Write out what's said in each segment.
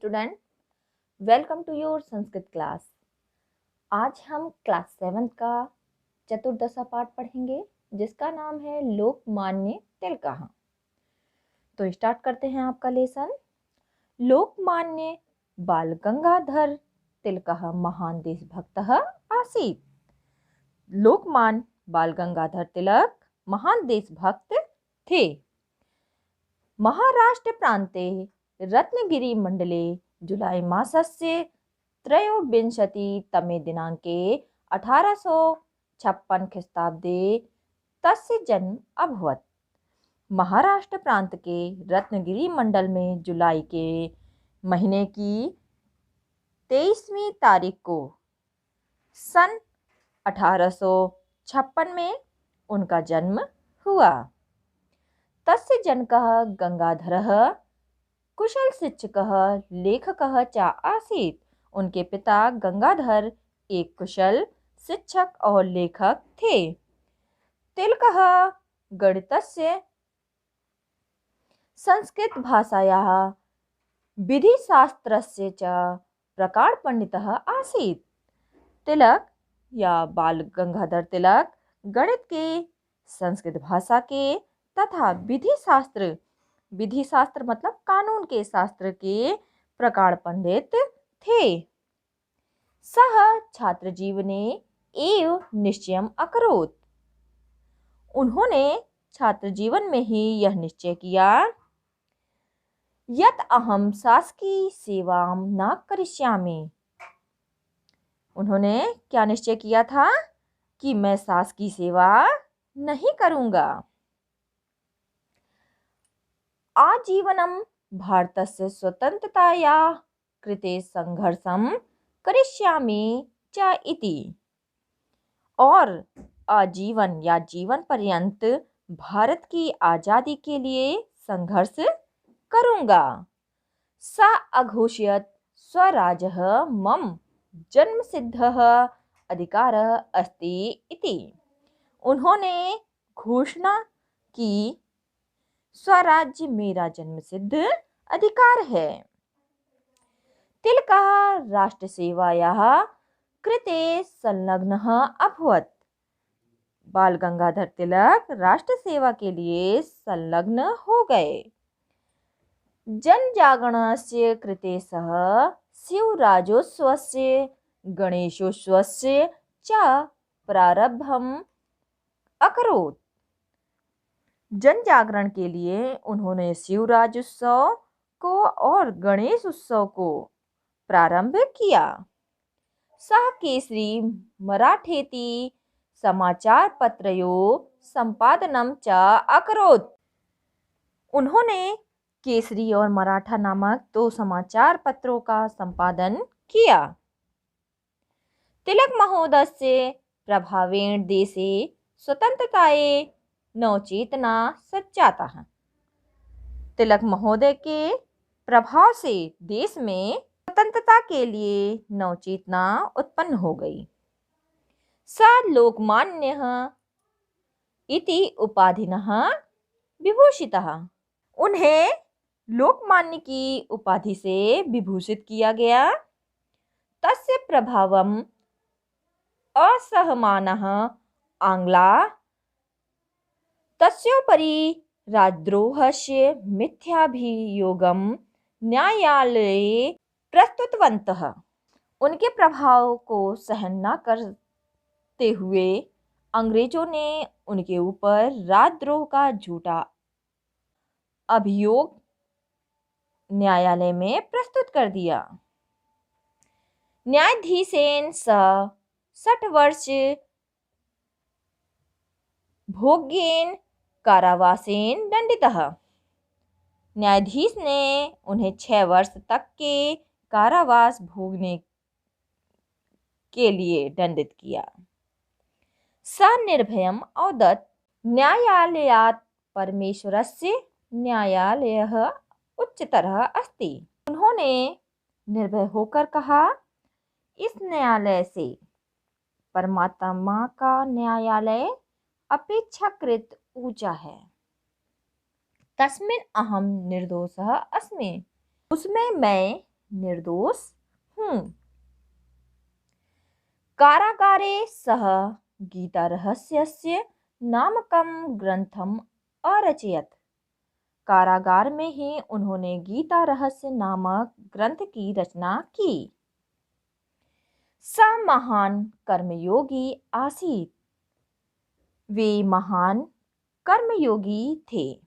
Student, welcome to your Sanskrit class. आज हम class 7 का चतुर्दशा पाठ पढ़ेंगे जिसका नाम है लोकमान्य तिलकः। तो स्टार्ट करते हैं आपका लेसन। लोकमान्य बाल गंगाधर तिलकः महान देशभक्तः आसीत्। लोकमान्य बाल गंगाधर तिलक महान देशभक्त थे। महाराष्ट्र प्रान्ते रत्नगिरी मंडले जुलाई मासस्य त्रयोविंशतितमे दिनाङ्के 1856 ख्रीष्टाब्दे तस्य जन्म अभवत्। महाराष्ट्र प्रांत के रत्नगिरी मंडल में जुलाई के महीने की 23वीं तारीख को सन 1856 में उनका जन्म हुआ। तस्य जनकः गंगाधरः कुशल शिक्षकः लेखकः च आसीत्। उनके पिता गंगाधर एक कुशल शिक्षक और लेखक थे। तिलकः गणितस्य संस्कृत भाषायाः विधिशास्त्रस्य च प्रकार पंडितः आसीत्। तिलक या बाल गंगाधर तिलक गणित के, संस्कृत भाषा के तथा विधि शास्त्र मतलब कानून के शास्त्र के प्रकार पंडित थे। सः छात्र जीवने एव निश्चयम् अकरोत्। उन्होंने छात्र जीवन में ही यह निश्चय किया यत् अहम शासकीय सेवां न करिष्यामि। उन्होंने क्या निश्चय किया था कि मैं शासकीय सेवा नहीं करूंगा। आजीवनम भारतस्य स्वतंत्रतायाः कृते संघर्षं करिष्यामि च इति। और आजीवन या जीवन पर्यंत भारत की आजादी के लिए संघर्ष करूंगा। स अघोषयत् स्वराजः मम जन्मसिद्धः अधिकारः अस्ति इति। उन्होंने घोषणा की स्वराज्य मेरा जन्मसिद्ध अधिकार है। तिलकः राष्ट्र सेवायाः कृते संलग्नः अभवत्। बाल गंगाधर तिलक राष्ट्र सेवा के लिए संलग्न हो गए। जनजागरणस्य कृते सः शिवराजोत्सवस्य गणेशोत्सवस्य च प्रारंभम् अकरोत्। जन जागरण के लिए उन्होंने शिवराज उत्सव को और गणेश उत्सव को प्रारंभ किया। सः केसरी मराठेति समाचार पत्रयो संपादनम च अकरोत्। उन्होंने केसरी और मराठा नामक 2 समाचार पत्रों का संपादन किया। तिलक महोदयस्य प्रभावेण देशे स्वतंत्रताये नवचेतना सञ्जाता। तिलक महोदय के प्रभाव से देश में स्वतंत्रता के लिए नवचेतना उत्पन्न हो गई। स लोकमान्यः इति उपाधिनः विभूषितः। उन्हें लोकमान्य की उपाधि से विभूषित किया गया। तस्य प्रभावम् असहमानः आंग्लाः तस्योपरि राजद्रोहस्य मिथ्याभियोगं न्यायालये प्रस्तुतवन्तः। उनके प्रभाव को सहन न करते हुए अंग्रेजों ने उनके ऊपर राजद्रोह का झूठा अभियोग न्यायालय में प्रस्तुत कर दिया। न्यायाधीशेन सः 60 वर्ष भोग्येन कारावासेन दंडितः। न्यायाधीश ने उन्हें 6 वर्ष तक के कारावास भोगने के लिए दंडित किया। स निर्भयम् अवदत्। न्यायालयात् परमेश्वरस्य न्यायालयः उच्चतरः अस्ति। उन्होंने निर्भय होकर कहा, इस न्यायालय से परमात्मा का न्यायालय अपेक्षाकृत ऊंचा है। तस्मिन् अहम निर्दोषः अस्मि। उसमें मैं निर्दोष हूँ। कारागारे सः गीतारहस्यस्य नामकं ग्रंथम अरचयत्। कारागार में ही उन्होंने गीता रहस्य नामक ग्रंथ की रचना की। स महान कर्मयोगी आसीत्। वे महान कर्मयोगी थे।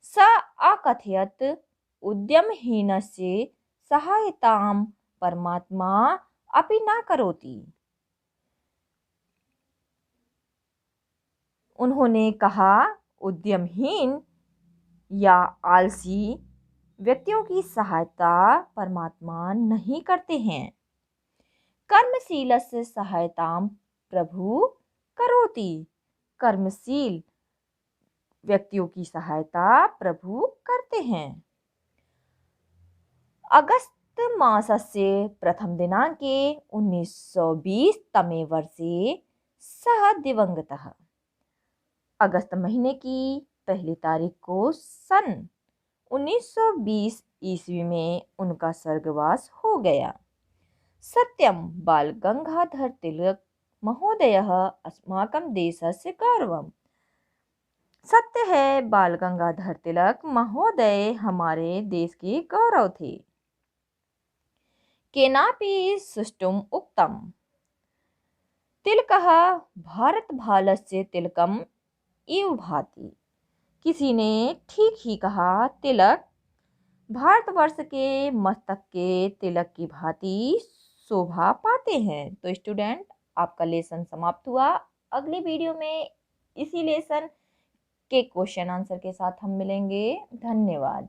स अकथयत् उद्यमहीनस्य सहायतां परमात्मा अपि न करोति। उन्होंने कहा, उद्यमहीन या आलसी व्यक्तियों की सहायता परमात्मा नहीं करते हैं। कर्मशीलस्य सहायतां प्रभु करोति। कर्मशील व्यक्तियों की सहायता प्रभु करते हैं। अगस्त मासस्य प्रथम दिनांके 1920 तमे वर्षे सः दिवंगतः। अगस्त महीने की पहली तारीख को सन 1920 ईस्वी में उनका स्वर्गवास हो गया। सत्यम बाल गंगाधर तिलक महोदयः अस्माकं देशस्य गौरवम्। सत्य है, बाल गंगाधर तिलक महोदय हमारे देश के गौरव थे। केनापि सुष्ठुम् उक्तम्। तिलकः भारतभालस्य तिलकम् इव भाति। किसी ने ठीक ही कहा, तिलक भारतवर्ष के मस्तक के तिलक की भांति शोभा पाते हैं। तो स्टूडेंट, आपका लेसन समाप्त हुआ। अगली वीडियो में इसी लेसन के क्वेश्चन आंसर के साथ हम मिलेंगे। धन्यवाद।